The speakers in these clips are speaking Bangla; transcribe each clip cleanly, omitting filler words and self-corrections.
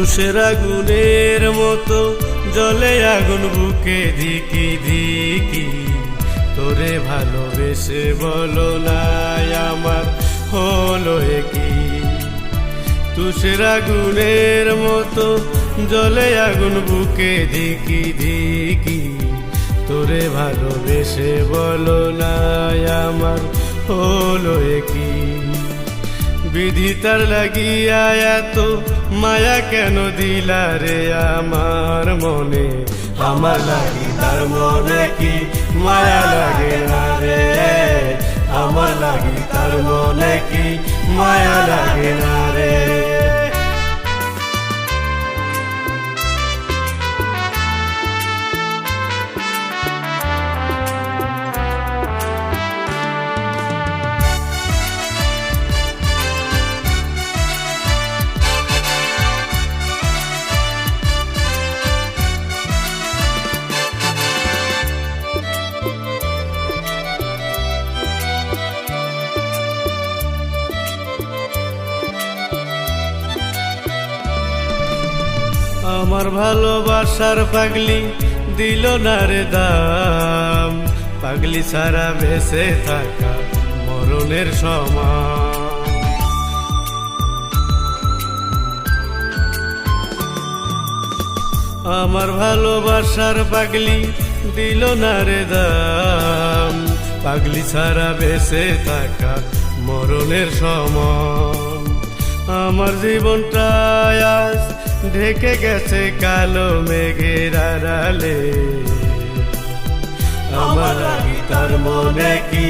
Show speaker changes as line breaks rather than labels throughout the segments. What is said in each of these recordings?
তুষের আগুনের মতো জলে আগুন বুকে ধিকি ধিকি, তোরে ভালোবেসে বলো নাই আমার হলো কি। তুষের আগুনের মতো জলে আগুন বুকে ধিকি ধিকি, তোরে ভালোবেসে বলো নাই আমার হলো কি। বিধি তার লাগিয়া এত মায়া কেন দিলা রে আমার মনে, আমার লাগি তার মনে কি মায়া লাগে না রে, আমার লাগি তার মনে কি মায়া লাগে না রে। আমার ভালোবাসার পাগলি দিল না রে দাম, পাগলি সারা বেঁচে থাকা মরণের সমান। আমার ভালোবাসার পাগলি দিল না রে দাম, পাগলি সারা বেঁচে থাকা মরণের সমান। আমার জীবনটা আজ ঢেকে গেছে কালো মেঘের আড়ালে, আমার লাগি তার মনে কি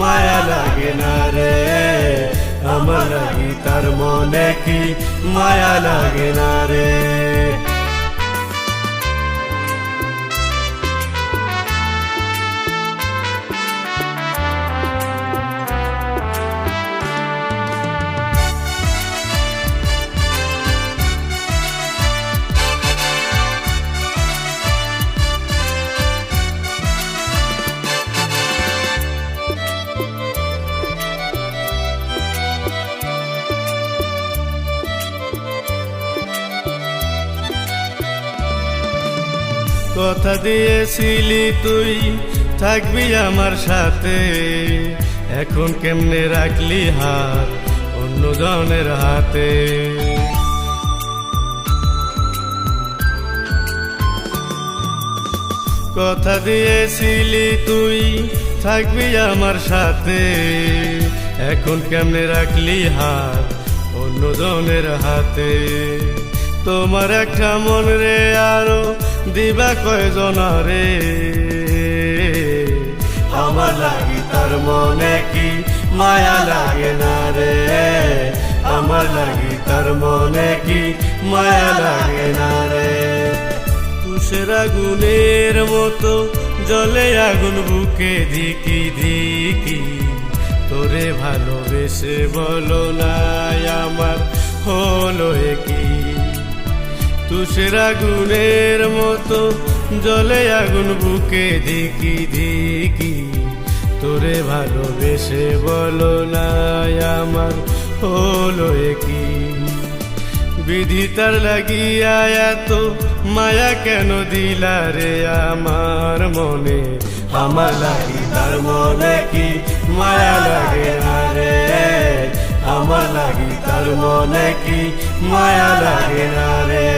মায়া লাগে না রে, আমার লাগি তার মনে কি মায়া লাগে না রে। কথা দিয়েছিলি তুই থাকবি আমার সাথে, এখন কেমনে রাখলি হাত অন্য জনের হাতে। কথা দিয়েছিলি তুই থাকবি আমার সাথে, এখন কেমনে রাখলি হাত অন্য জনের হাতে। তোমার একটা মন রে আরো দিবা কয়জন রে, আমার লাগি তার মনে কি মায়া লাগে না রে, আমার লাগি তার মনে কি মায়া লাগে না রে। তুষের আগুনের মতো জলে আগুন বুকে ধিকি ধিকি, তোরে ভালোবেসে বলো নাই আমার হলো কি। তুষের আগুনের মতো জলে আগুন বুকে ধিকি ধিকি, তোরে ভালোবেসে বলো নাই আমার হলো কি। বিধি তার লাগিয়া এত মায়া কেন দিলা রে আমার মনে, আমার লাগি তার মনে কি মায়া লাগে না রে, আমার লাগি তার মনে কি মায়া লাগে না রে।